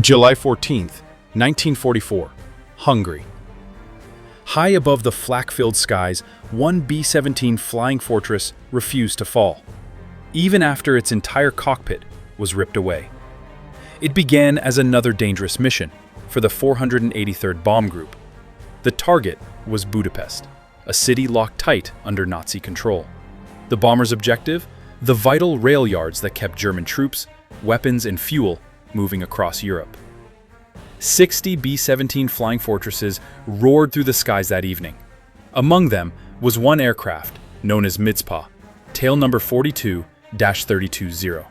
July 14th, 1944, Hungary. High above the flak-filled skies, one B-17 Flying Fortress refused to fall, even after its entire cockpit was ripped away. It began as another dangerous mission for the 483rd Bomb Group. The target was Budapest, a city locked tight under Nazi control. The bomber's objective? The vital rail yards that kept German troops, weapons, and fuel moving across Europe. 60 B-17 Flying Fortresses roared through the skies that evening. Among them was one aircraft, known as Mizpa, tail number 42-320.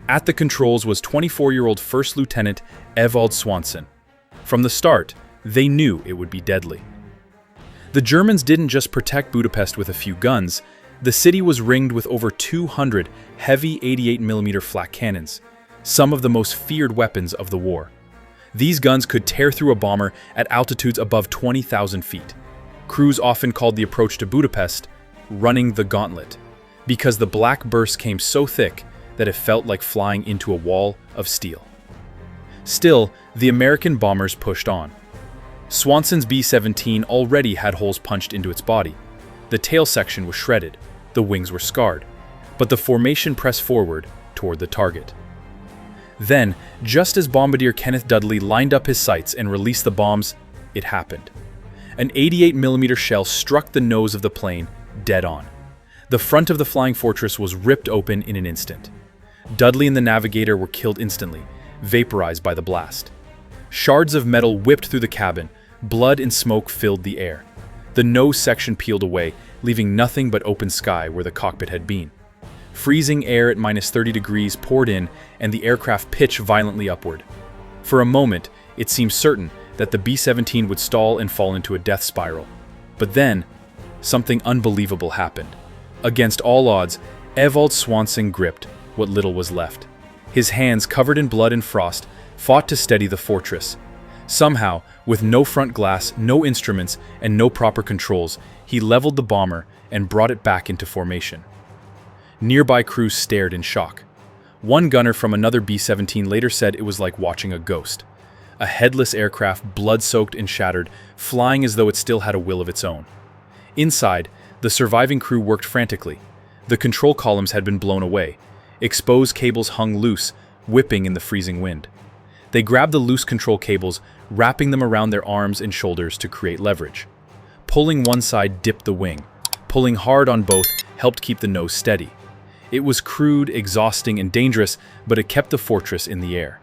At the controls was 24-year-old First Lieutenant Ewald Swanson. From the start, they knew it would be deadly. The Germans didn't just protect Budapest with a few guns. The city was ringed with over 200 heavy 88mm flak cannons, some of the most feared weapons of the war. These guns could tear through a bomber at altitudes above 20,000 feet. Crews often called the approach to Budapest running the gauntlet, because the black burst came so thick that it felt like flying into a wall of steel. Still, the American bombers pushed on. Swanson's B-17 already had holes punched into its body. The tail section was shredded, the wings were scarred, but the formation pressed forward toward the target. Then, just as Bombardier Kenneth Dudley lined up his sights and released the bombs, it happened. An 88mm shell struck the nose of the plane dead on. The front of the Flying Fortress was ripped open in an instant. Dudley and the navigator were killed instantly, vaporized by the blast. Shards of metal whipped through the cabin, blood and smoke filled the air. The nose section peeled away, leaving nothing but open sky where the cockpit had been. Freezing air at -30 degrees poured in, and the aircraft pitched violently upward. For a moment, it seemed certain that the B-17 would stall and fall into a death spiral. But then, something unbelievable happened. Against all odds, Ewald Swanson gripped what little was left. His hands, covered in blood and frost, fought to steady the fortress. Somehow, with no front glass, no instruments, and no proper controls, he leveled the bomber and brought it back into formation. Nearby crews stared in shock. One gunner from another B-17 later said it was like watching a ghost. A headless aircraft, blood-soaked and shattered, flying as though it still had a will of its own. Inside, the surviving crew worked frantically. The control columns had been blown away. Exposed cables hung loose, whipping in the freezing wind. They grabbed the loose control cables, wrapping them around their arms and shoulders to create leverage. Pulling one side dipped the wing. Pulling hard on both helped keep the nose steady. It was crude, exhausting, and dangerous, but it kept the fortress in the air.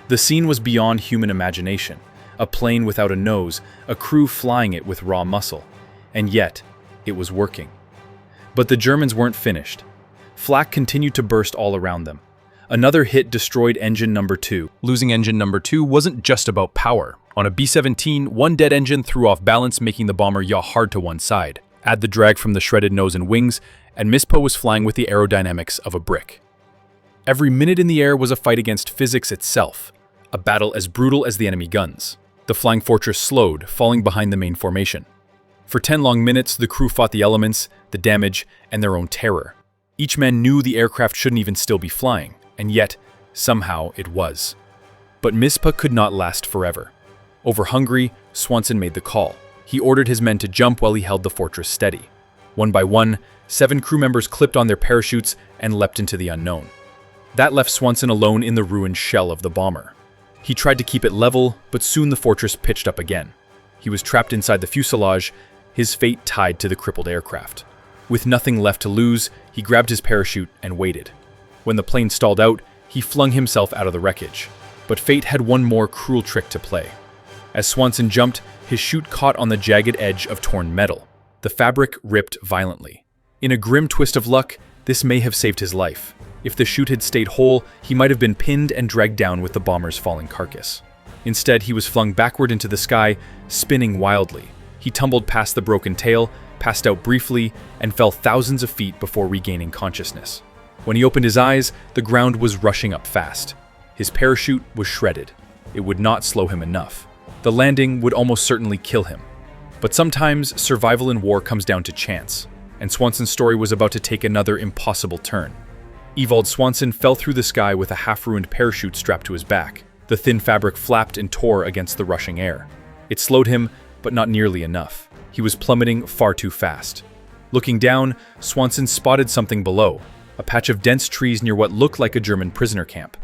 The scene was beyond human imagination. A plane without a nose, a crew flying it with raw muscle. And yet, it was working. But the Germans weren't finished. Flak continued to burst all around them. Another hit destroyed engine number 2. Losing engine number 2 wasn't just about power. On a B-17, one dead engine threw off balance, making the bomber yaw hard to one side. Add the drag from the shredded nose and wings, and Mizpa was flying with the aerodynamics of a brick. Every minute in the air was a fight against physics itself, a battle as brutal as the enemy guns. The Flying Fortress slowed, falling behind the main formation. For 10 long minutes, the crew fought the elements, the damage, and their own terror. Each man knew the aircraft shouldn't even still be flying, and yet, somehow it was. But Mizpa could not last forever. Over Hungary, Swanson made the call. He ordered his men to jump while he held the fortress steady. One by one, 7 crew members clipped on their parachutes and leapt into the unknown. That left Swanson alone in the ruined shell of the bomber. He tried to keep it level, but soon the fortress pitched up again. He was trapped inside the fuselage, his fate tied to the crippled aircraft. With nothing left to lose, he grabbed his parachute and waited. When the plane stalled out, he flung himself out of the wreckage. But fate had one more cruel trick to play. As Swanson jumped, his chute caught on the jagged edge of torn metal. The fabric ripped violently. In a grim twist of luck, this may have saved his life. If the chute had stayed whole, he might have been pinned and dragged down with the bomber's falling carcass. Instead, he was flung backward into the sky, spinning wildly. He tumbled past the broken tail, passed out briefly, and fell thousands of feet before regaining consciousness. When he opened his eyes, the ground was rushing up fast. His parachute was shredded. It would not slow him enough. The landing would almost certainly kill him. But sometimes survival in war comes down to chance, and Swanson's story was about to take another impossible turn. Ewald Swanson fell through the sky with a half-ruined parachute strapped to his back. The The thin fabric flapped and tore against the rushing air. It slowed him, but not nearly enough. He was plummeting far too fast. Looking down, Swanson spotted something below, a patch of dense trees near what looked like a German prisoner camp.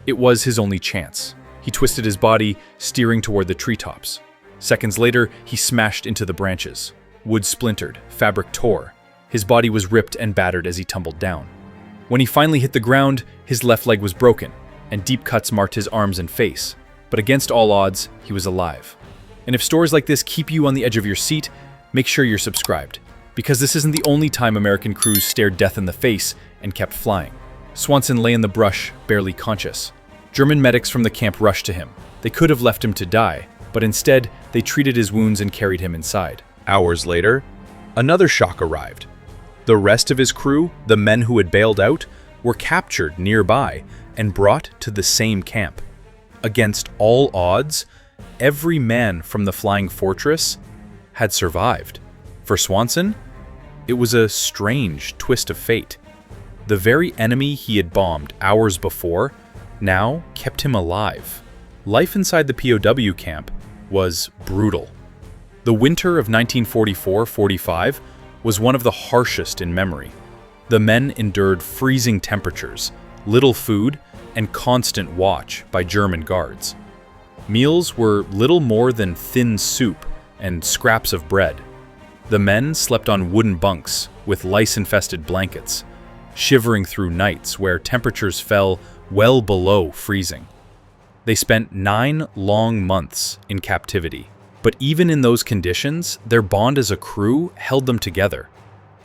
It was his only chance. He twisted his body, steering toward the treetops. Seconds later, he smashed into the branches. Wood splintered, fabric tore. His body was ripped and battered as he tumbled down. When he finally hit the ground, his left leg was broken, and deep cuts marked his arms and face. But against all odds, he was alive. And if stories like this keep you on the edge of your seat, make sure you're subscribed, because this isn't the only time American crews stared death in the face and kept flying. Swanson lay in the brush, barely conscious. German medics from the camp rushed to him. They could have left him to die, but instead, they treated his wounds and carried him inside. Hours later, another shock arrived. The rest of his crew, the men who had bailed out, were captured nearby and brought to the same camp. Against all odds, every man from the flying fortress had survived. For Swanson, it was a strange twist of fate. The very enemy he had bombed hours before now kept him alive. Life inside the POW camp was brutal. The winter of 1944-45 was one of the harshest in memory. The men endured freezing temperatures, little food, and constant watch by German guards. Meals were little more than thin soup and scraps of bread. The men slept on wooden bunks with lice-infested blankets, shivering through nights where temperatures fell well below freezing. They spent 9 long months in captivity, but even in those conditions, their bond as a crew held them together.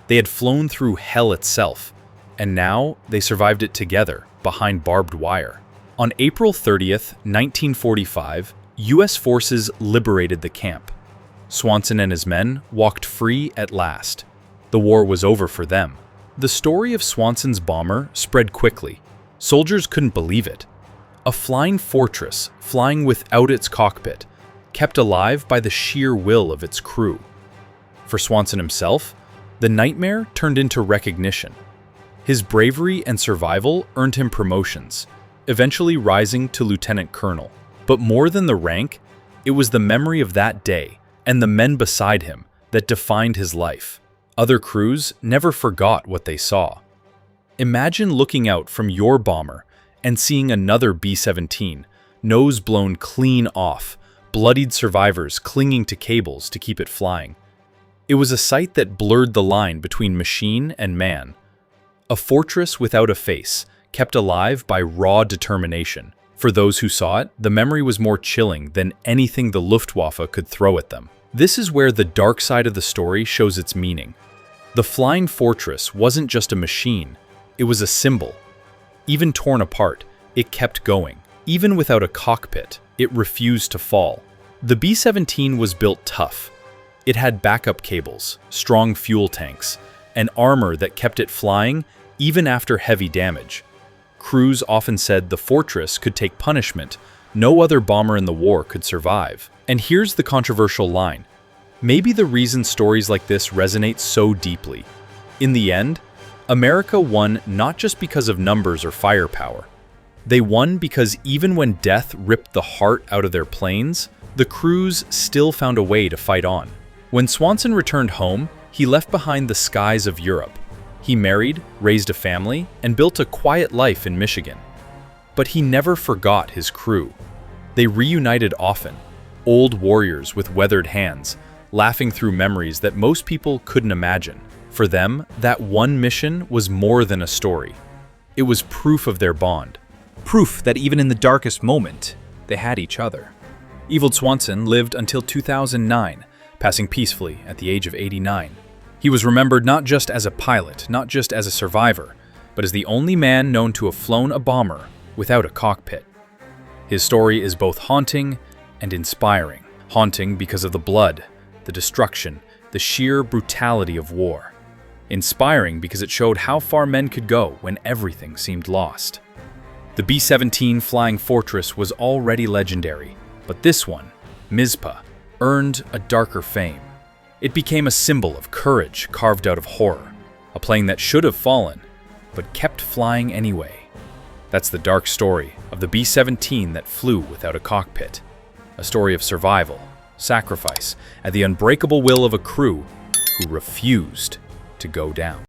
They had flown through hell itself, and now they survived it together behind barbed wire. On April 30th, 1945, U.S. forces liberated the camp. Swanson and his men walked free at last. The war was over for them. The story of Swanson's bomber spread quickly. Soldiers couldn't believe it. A flying fortress, flying without its cockpit, kept alive by the sheer will of its crew. For Swanson himself, the nightmare turned into recognition. His bravery and survival earned him promotions, eventually rising to lieutenant colonel. But more than the rank, it was the memory of that day and the men beside him that defined his life. Other crews never forgot what they saw. Imagine looking out from your bomber and seeing another B-17, nose blown clean off, bloodied survivors clinging to cables to keep it flying. It was a sight that blurred the line between machine and man. A fortress without a face, kept alive by raw determination. For those who saw it, the memory was more chilling than anything the Luftwaffe could throw at them. This is where the dark side of the story shows its meaning. The flying fortress wasn't just a machine, it was a symbol. Even torn apart, it kept going. Even without a cockpit, it refused to fall. The B-17 was built tough. It had backup cables, strong fuel tanks, and armor that kept it flying even after heavy damage. Crews often said the fortress could take punishment no other bomber in the war could survive. And here's the controversial line. Maybe the reason stories like this resonate so deeply. In the end, America won not just because of numbers or firepower. They won because even when death ripped the heart out of their planes, the crews still found a way to fight on. When Swanson returned home, he left behind the skies of Europe. He married, raised a family, and built a quiet life in Michigan. But he never forgot his crew. They reunited often, old warriors with weathered hands, laughing through memories that most people couldn't imagine. For them, that one mission was more than a story. It was proof of their bond. Proof that even in the darkest moment, they had each other. Ewald Swanson lived until 2009, passing peacefully at the age of 89. He was remembered not just as a pilot, not just as a survivor, but as the only man known to have flown a bomber without a cockpit. His story is both haunting and inspiring. Haunting because of the blood, the destruction, the sheer brutality of war. Inspiring because it showed how far men could go when everything seemed lost. The B-17 Flying Fortress was already legendary, but this one, Mizpah, earned a darker fame. It became a symbol of courage carved out of horror, a plane that should have fallen, but kept flying anyway. That's the dark story of the B-17 that flew without a cockpit. A story of survival, sacrifice, and the unbreakable will of a crew who refused to go down.